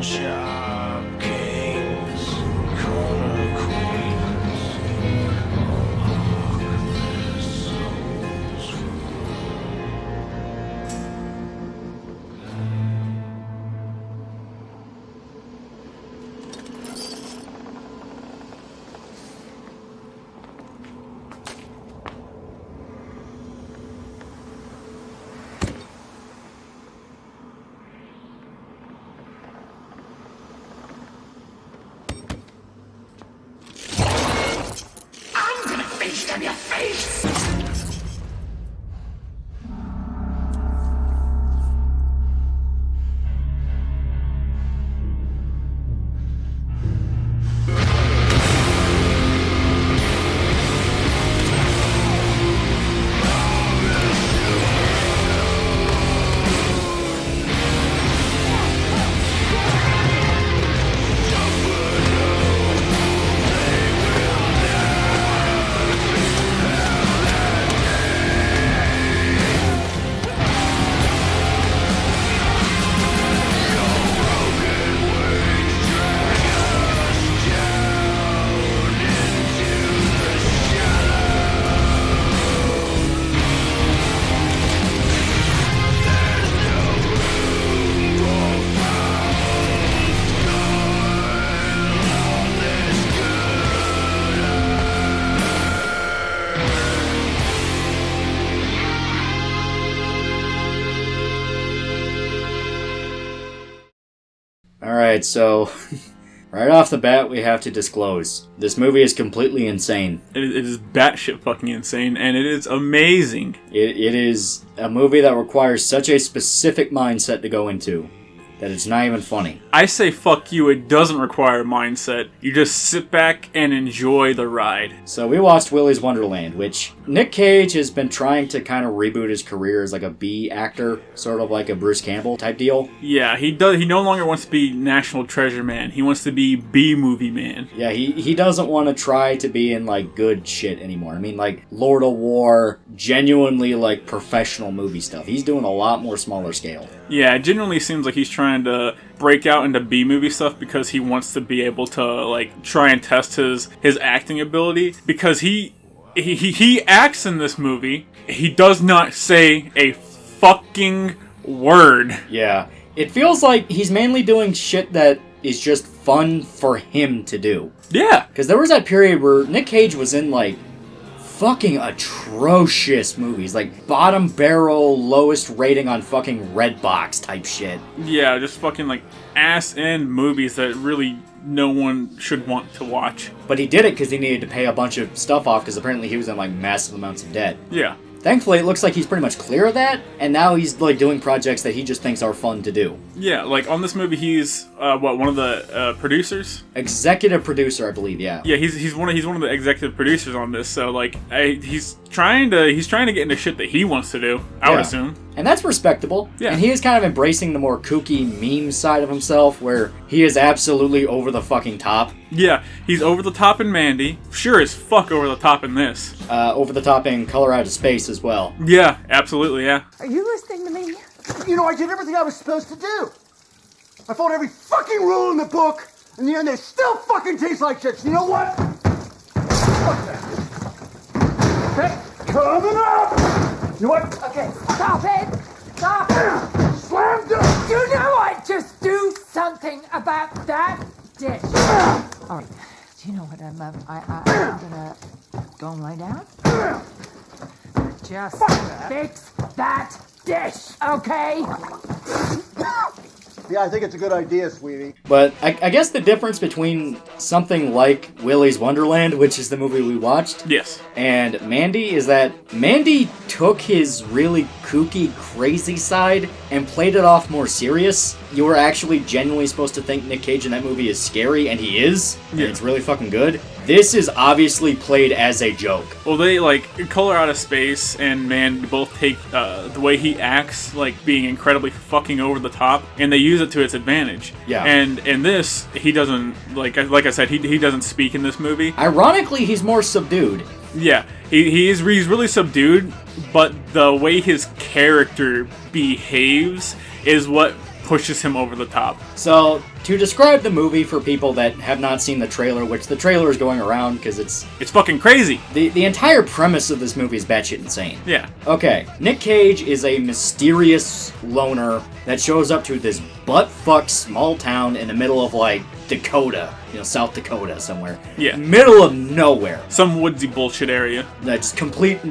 Job kings, corner queens, unlock their souls. On your face! Alright, so right off the bat we have to disclose. This movie is completely insane. It is batshit fucking insane, and it is amazing. It is a movie that requires such a specific mindset to go into that it's not even funny. I say fuck you, it doesn't require a mindset. You just sit back and enjoy the ride. So we watched Willy's Wonderland, which Nick Cage has been trying to kind of reboot his career as like a B actor, sort of like a Bruce Campbell type deal. Yeah, he no longer wants to be National Treasure Man. He wants to be B-movie man. Yeah, he doesn't want to try to be in like good shit anymore. I mean, like Lord of War, genuinely like professional movie stuff. He's doing a lot more smaller scale. Yeah, it genuinely seems like he's trying to break out into B-movie stuff because he wants to be able to like try and test his acting ability, because he acts in this movie. He does not say a fucking word. Yeah, it feels like he's mainly doing shit that is just fun for him to do. Yeah, because there was that period where Nick Cage was in like fucking atrocious movies, like bottom barrel, lowest rating on fucking Redbox type shit. Yeah, just fucking like ass-end movies that really no one should want to watch. But he did it because he needed to pay a bunch of stuff off, because apparently he was in like massive amounts of debt. Yeah. Thankfully, it looks like he's pretty much clear of that, and now he's like doing projects that he just thinks are fun to do. Yeah, like on this movie, he's one of the producers, executive producer, I believe. Yeah. Yeah, he's one of the executive producers on this. So like, he's trying to get into shit that he wants to do. I would assume. And that's respectable. Yeah. And he is kind of embracing the more kooky meme side of himself, where he is absolutely over the fucking top. Yeah, he's over the top in Mandy. Sure as fuck over the top in this. Over the top in Color Out of Space as well. Yeah, absolutely, yeah. Are you listening to me? You know, I did everything I was supposed to do. I followed every fucking rule in the book. In the end, they still fucking taste like shit. So you know what? Fuck that. Okay, coming up. You know what? Okay, stop it. Stop it. Slam dunk. You know what? Just do something about that dish. All right. Do you know what I'm gonna go and lie down? Just fix that dish, okay? Yeah, I think it's a good idea, sweetie. But I guess the difference between something like Willy's Wonderland, which is the movie we watched, yes, and Mandy is that Mandy took his really kooky, crazy side and played it off more serious. You were actually genuinely supposed to think Nick Cage in that movie is scary, and he is. Yeah. And it's really fucking good. This is obviously played as a joke. Well, they, like, Color Out of Space and Man both take the way he acts, like, being incredibly fucking over the top, and they use it to its advantage. Yeah. And in this, he doesn't, like I said, he doesn't speak in this movie. Ironically, he's more subdued. Yeah, he's really subdued, but the way his character behaves is what pushes him over the top. So, To describe the movie for people that have not seen the trailer, which the trailer is going around because it's fucking crazy. The entire premise of this movie is batshit insane. Yeah. Okay, Nick Cage is a mysterious loner that shows up to this butt-fuck small town in the middle of, like, Dakota. South Dakota somewhere. Yeah. Middle of nowhere. Some woodsy bullshit area. Just complete,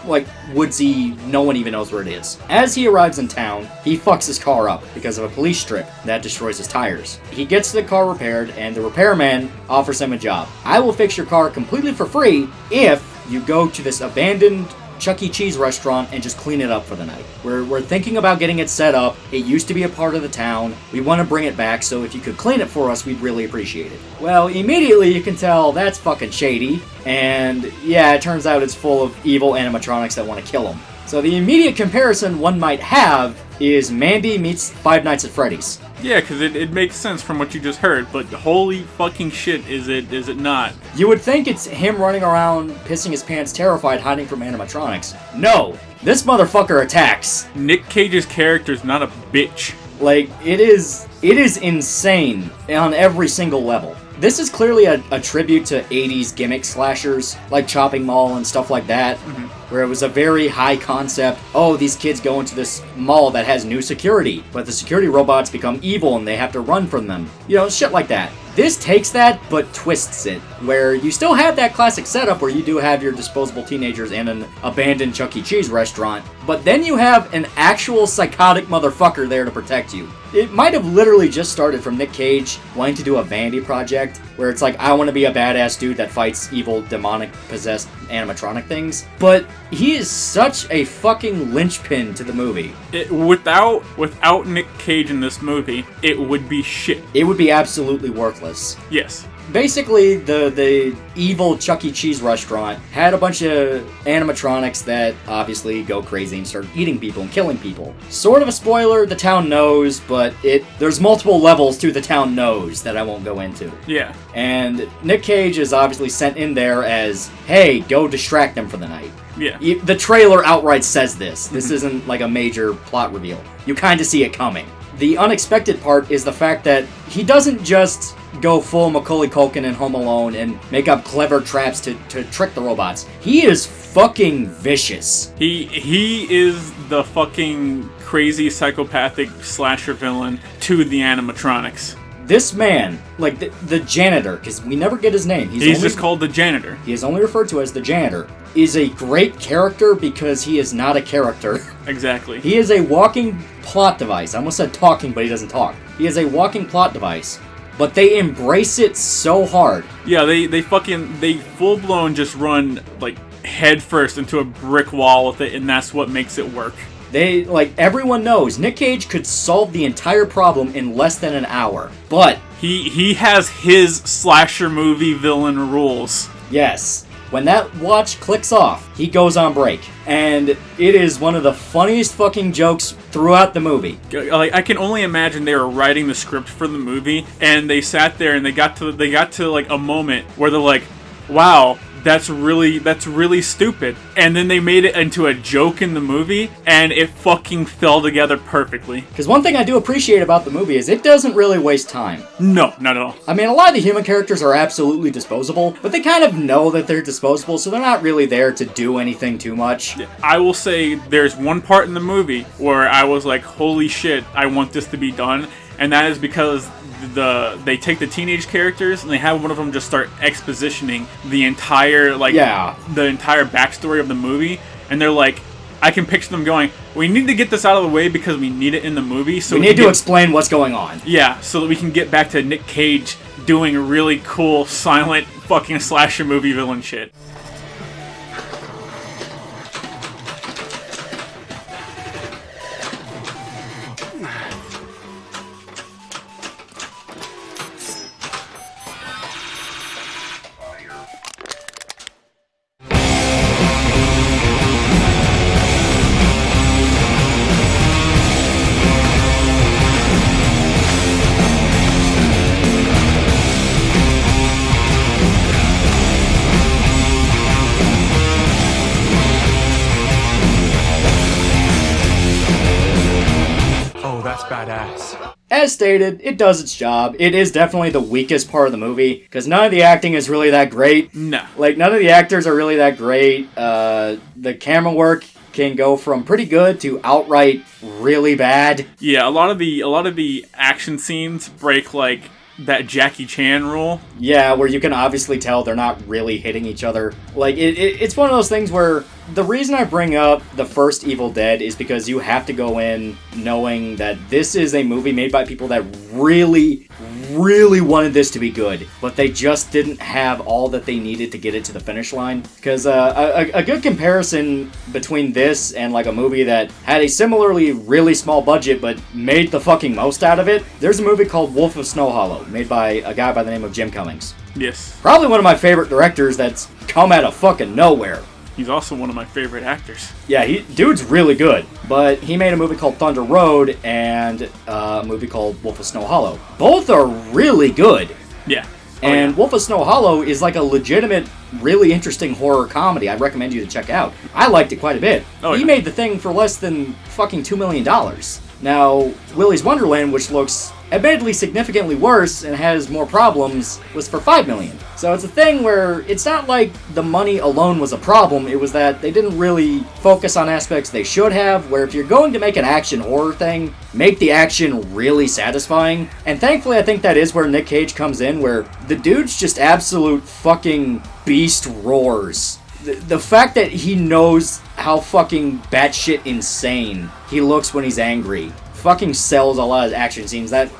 like, woodsy, no one even knows where it is. As he arrives in town, he fucks his car up because of a police strip that destroys his tires. He gets the car repaired, and the repairman offers him a job. I will fix your car completely for free if you go to this abandoned Chuck E. Cheese restaurant and just clean it up for the night. We're thinking about getting it set up. It used to be a part of the town. We want to bring it back, so if you could clean it for us, we'd really appreciate it. Well, immediately you can tell that's fucking shady, and yeah, it turns out it's full of evil animatronics that want to kill him. So the immediate comparison one might have is Mandy meets Five Nights at Freddy's. Yeah, because it makes sense from what you just heard, but holy fucking shit, is it not? You would think it's him running around, pissing his pants, terrified, hiding from animatronics. No! This motherfucker attacks! Nick Cage's character's not a bitch. Like, it is insane on every single level. This is clearly a tribute to 80s gimmick slashers, like Chopping Mall and stuff like that, where it was a very high concept, oh, these kids go into this mall that has new security, but the security robots become evil and they have to run from them. Shit like that. This takes that, but twists it, where you still have that classic setup where you do have your disposable teenagers in an abandoned Chuck E. Cheese restaurant, but then you have an actual psychotic motherfucker there to protect you. It might have literally just started from Nick Cage wanting to do a vanity project, where it's like, I want to be a badass dude that fights evil, demonic, possessed animatronic things, but he is such a fucking linchpin to the movie. Without Nick Cage in this movie, it would be shit. It would be absolutely worthless. Yes. Basically, the evil Chuck E. Cheese restaurant had a bunch of animatronics that obviously go crazy and start eating people and killing people. Sort of a spoiler, the town knows, but there's multiple levels to the town knows that I won't go into. Yeah. And Nick Cage is obviously sent in there as, hey, go distract them for the night. Yeah. The trailer outright says this. This isn't like a major plot reveal. You kind of see it coming. The unexpected part is the fact that he doesn't just go full Macaulay Culkin in Home Alone and make up clever traps to trick the robots. He is fucking vicious. He is the fucking crazy psychopathic slasher villain to the animatronics. This man, like the janitor, because we never get his name. He's just called the janitor. He is only referred to as the janitor. Is a great character because he is not a character. Exactly. He is a walking plot device. I almost said talking, but he doesn't talk. He is a walking plot device. But they embrace it so hard. Yeah, they full blown just run like head first into a brick wall with it, and that's what makes it work. Everyone knows Nick Cage could solve the entire problem in less than an hour. But he has his slasher movie villain rules. Yes. When that watch clicks off, he goes on break. And it is one of the funniest fucking jokes throughout the movie. Like, I can only imagine they were writing the script for the movie, and they sat there and they got to like a moment where they're like, wow, that's really stupid. And then they made it into a joke in the movie, and it fucking fell together perfectly. Because one thing I do appreciate about the movie is it doesn't really waste time. No, not at all. I mean, a lot of the human characters are absolutely disposable, but they kind of know that they're disposable, so they're not really there to do anything too much. I will say there's one part in the movie where I was like, holy shit, I want this to be done. And that is because they take the teenage characters and they have one of them just start expositioning the entire the entire backstory of the movie, and they're like, I can picture them going, we need to get this out of the way because we need it in the movie, so we need to explain what's going on. Yeah, so that we can get back to Nick Cage doing really cool silent fucking slasher movie villain shit. That's badass. As stated, it does its job. It is definitely the weakest part of the movie, because none of the acting is really that great. No. Like, none of the actors are really that great. The camera work can go from pretty good to outright really bad. Yeah, a lot of the action scenes break, like, that Jackie Chan rule. Yeah, where you can obviously tell they're not really hitting each other. Like, it's one of those things where the reason I bring up the first Evil Dead is because you have to go in knowing that this is a movie made by people that really, really wanted this to be good, but they just didn't have all that they needed to get it to the finish line. Because a good comparison between this and like a movie that had a similarly really small budget but made the fucking most out of it, there's a movie called Wolf of Snow Hollow, made by a guy by the name of Jim Cummings. Yes. Probably one of my favorite directors that's come out of fucking nowhere. He's also one of my favorite actors. Yeah, dude's really good. But he made a movie called Thunder Road and a movie called Wolf of Snow Hollow. Both are really good. Yeah. And Wolf of Snow Hollow is like a legitimate, really interesting horror comedy I'd recommend you to check out. I liked it quite a bit. He made the thing for less than fucking $2 million. Now, Willy's Wonderland, which looks admittedly significantly worse and has more problems, was for $5 million. So it's a thing where it's not like the money alone was a problem, it was that they didn't really focus on aspects they should have, where if you're going to make an action horror thing, make the action really satisfying. And thankfully I think that is where Nick Cage comes in, where the dude's just absolute fucking beast roars. The fact that he knows how fucking batshit insane he looks when he's angry fucking sells a lot of action scenes that,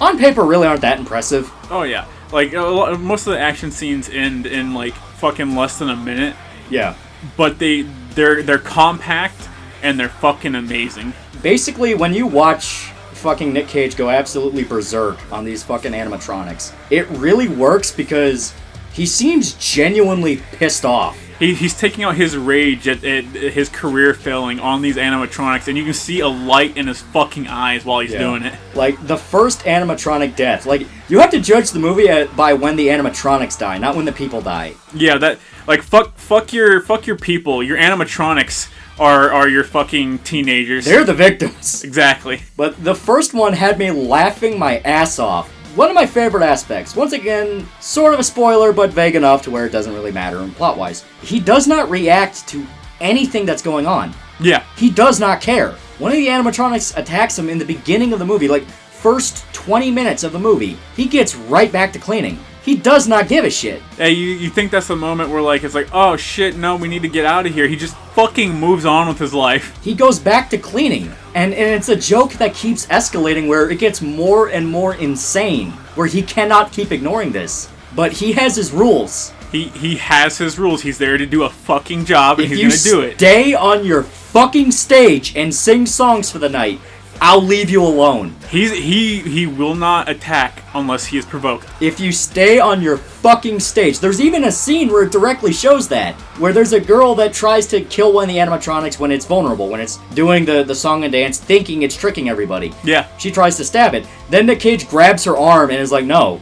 on paper, really aren't that impressive. Oh, yeah. Like, most of the action scenes end in, like, fucking less than a minute. Yeah. But they're compact, and they're fucking amazing. Basically, when you watch fucking Nick Cage go absolutely berserk on these fucking animatronics, it really works because he seems genuinely pissed off. He's taking out his rage at his career failing on these animatronics, and you can see a light in his fucking eyes while he's doing it. Like, the first animatronic death, like, you have to judge the movie by when the animatronics die, not when the people die. Yeah, that, like, fuck your people. Your animatronics are your fucking teenagers. They're the victims. Exactly. But the first one had me laughing my ass off. One of my favorite aspects, once again, sort of a spoiler, but vague enough to where it doesn't really matter plot-wise. He does not react to anything that's going on. Yeah. He does not care. One of the animatronics attacks him in the beginning of the movie, like, first 20 minutes of the movie. He gets right back to cleaning. He does not give a shit. Hey, you think that's the moment where, like, it's like, oh shit, no, we need to get out of here. He just fucking moves on with his life. He goes back to cleaning. And it's a joke that keeps escalating where it gets more and more insane, where he cannot keep ignoring this. But he has his rules. He has his rules. He's there to do a fucking job, and he's gonna do it. If you stay on your fucking stage and sing songs for the night, I'll leave you alone. He will not attack unless he is provoked. If you stay on your fucking stage, there's even a scene where it directly shows that, where there's a girl that tries to kill one of the animatronics when it's vulnerable, when it's doing the song and dance, thinking it's tricking everybody. Yeah. She tries to stab it. Then Nick Cage grabs her arm and is like, no.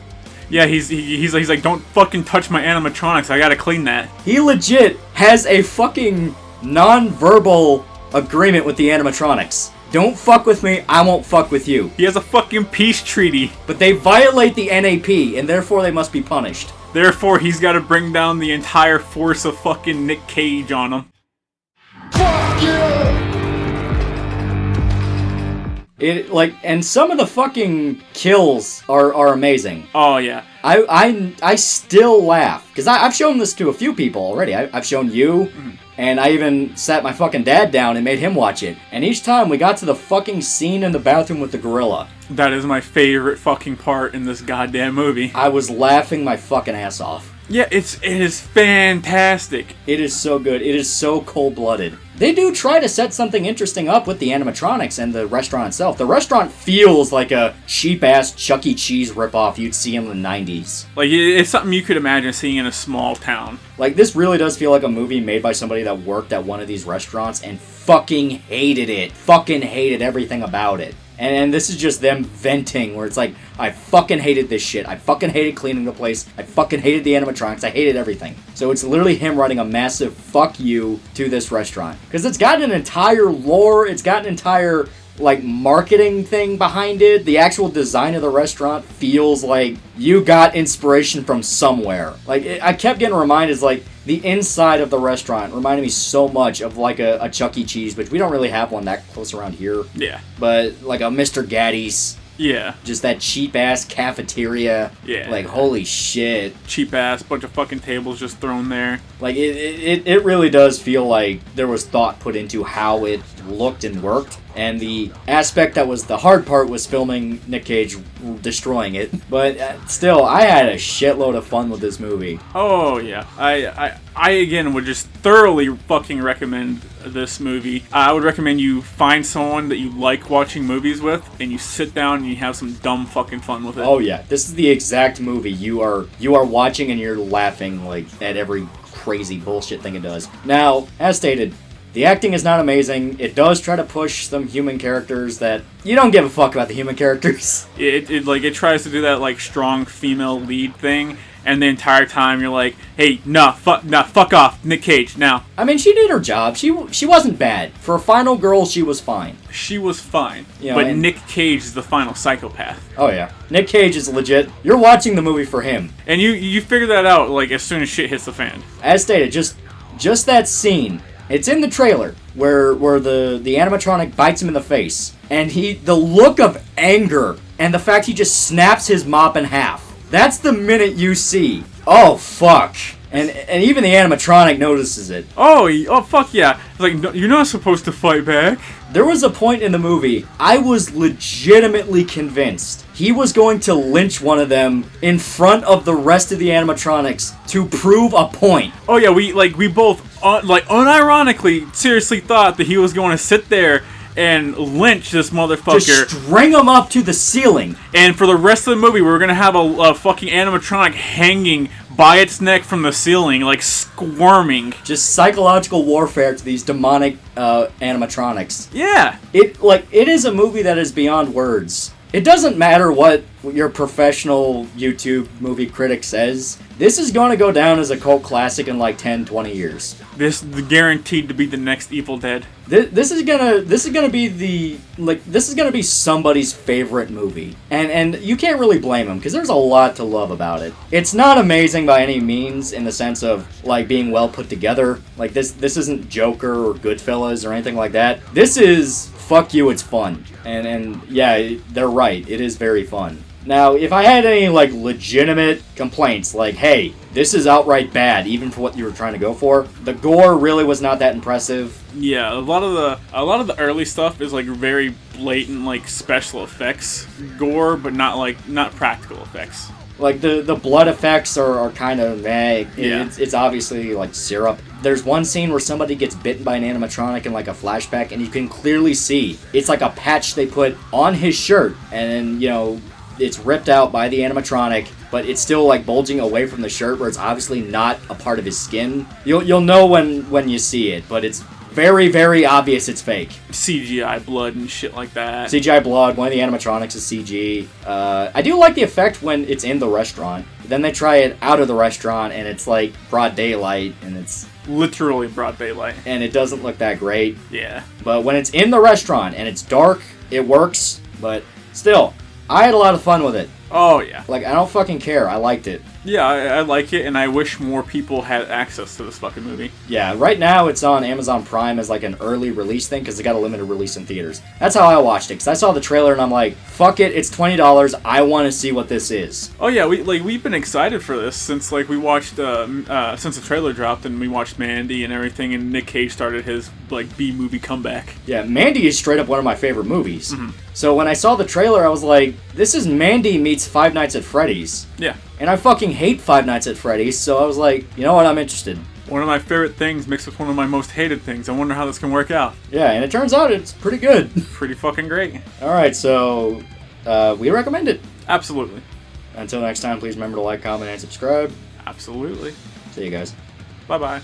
Yeah, he's like, don't fucking touch my animatronics. I gotta clean that. He legit has a fucking non-verbal agreement with the animatronics. Don't fuck with me, I won't fuck with you. He has a fucking peace treaty. But they violate the NAP, and therefore they must be punished. Therefore, he's got to bring down the entire force of fucking Nick Cage on him. Fuck you! And some of the fucking kills are amazing. Oh, yeah. I still laugh. Because I've shown this to a few people already. I've shown you, and I even sat my fucking dad down and made him watch it. And each time we got to the fucking scene in the bathroom with the gorilla. That is my favorite fucking part in this goddamn movie. I was laughing my fucking ass off. Yeah, it is fantastic. It is so good. It is so cold-blooded. They do try to set something interesting up with the animatronics and the restaurant itself. The restaurant feels like a cheap-ass Chuck E. Cheese ripoff you'd see in the 90s. Like, it's something you could imagine seeing in a small town. Like, this really does feel like a movie made by somebody that worked at one of these restaurants and fucking hated it. Fucking hated everything about it. And this is just them venting, where it's like, I fucking hated this shit. I fucking hated cleaning the place. I fucking hated the animatronics. I hated everything. So it's literally him writing a massive fuck you to this restaurant. Because it's got an entire lore. It's got an entire, like marketing thing behind it. The actual design of the restaurant feels like you got inspiration from somewhere. Like I kept getting reminded, like the inside of the restaurant reminded me so much of like a Chuck E. Cheese, which we don't really have one that close around here. Yeah. But like a Mr. Gaddy's. Yeah. Just that cheap ass cafeteria. Yeah. Like holy shit. Cheap ass, bunch of fucking tables just thrown there. Like it really does feel like there was thought put into how it looked and worked. And the aspect that was the hard part was filming Nick Cage destroying it. But still, I had a shitload of fun with this movie. Oh, yeah. I again, would just thoroughly fucking recommend this movie. I would recommend you find someone that you like watching movies with, and you sit down and you have some dumb fucking fun with it. Oh, yeah. This is the exact movie you are watching and you're laughing like at every crazy bullshit thing it does. Now, as stated, the acting is not amazing. It does try to push some human characters that you don't give a fuck about the human characters. It tries to do that like strong female lead thing, and the entire time you're like, hey, fuck off, Nick Cage, now. I mean, she did her job. She wasn't bad. For a final girl, she was fine. She was fine. You know, but and Nick Cage is the final psychopath. Oh yeah, Nick Cage is legit. You're watching the movie for him. And you figure that out like as soon as shit hits the fan. As stated, just that scene. It's in the trailer where the animatronic bites him in the face, and the look of anger and the fact he just snaps his mop in half. That's the minute you see, oh fuck, and even the animatronic notices it. Oh fuck yeah! Like you're not supposed to fight back. There was a point in the movie I was legitimately convinced he was going to lynch one of them in front of the rest of the animatronics to prove a point. Oh yeah, we both unironically seriously thought that he was going to sit there and lynch this motherfucker. Just string him up to the ceiling. And for the rest of the movie, we're gonna have a fucking animatronic hanging by its neck from the ceiling, like squirming. Just psychological warfare to these demonic animatronics. Yeah. It is a movie that is beyond words. It doesn't matter what your professional YouTube movie critic says. This is going to go down as a cult classic in like 10, 20 years. This is guaranteed to be the next Evil Dead. This is gonna be somebody's favorite movie, and you can't really blame them because there's a lot to love about it. It's not amazing by any means in the sense of like being well put together. Like this isn't Joker or Goodfellas or anything like that. This is fuck you, it's fun, and yeah, they're right. It is very fun. Now, if I had any like legitimate complaints, like, hey, this is outright bad, even for what you were trying to go for, the gore really was not that impressive. Yeah, a lot of the early stuff is like very blatant, like special effects gore, but not practical effects. Like the blood effects are kind of meh. Yeah. It's obviously like syrup. There's one scene where somebody gets bitten by an animatronic in like a flashback, and you can clearly see it's like a patch they put on his shirt, and it's ripped out by the animatronic, but it's still like bulging away from the shirt where it's obviously not a part of his skin. You'll know when you see it, but it's very, very obvious it's fake. CGI blood and shit like that. CGI blood, one of the animatronics is CG. I do like the effect when it's in the restaurant. Then they try it out of the restaurant and it's like broad daylight and it's literally broad daylight. And it doesn't look that great. Yeah. But when it's in the restaurant and it's dark, it works, but still, I had a lot of fun with it. Oh, yeah. Like, I don't fucking care. I liked it. Yeah, I like it, and I wish more people had access to this fucking movie. Yeah, right now it's on Amazon Prime as like an early release thing because it got a limited release in theaters. That's how I watched it, because I saw the trailer and I'm like, fuck it, it's $20. I want to see what this is. Oh yeah, we've been excited for this since we watched since the trailer dropped and we watched Mandy and everything, and Nick Cage started his B-movie comeback. Yeah, Mandy is straight up one of my favorite movies. Mm-hmm. So when I saw the trailer, I was like, this is Mandy meets Five Nights at Freddy's. Yeah. And I fucking hate Five Nights at Freddy's, so I was like, you know what, I'm interested. One of my favorite things mixed with one of my most hated things. I wonder how this can work out. Yeah, and it turns out it's pretty good. Pretty fucking great. Alright, so we recommend it. Absolutely. Until next time, please remember to like, comment, and subscribe. Absolutely. See you guys. Bye-bye.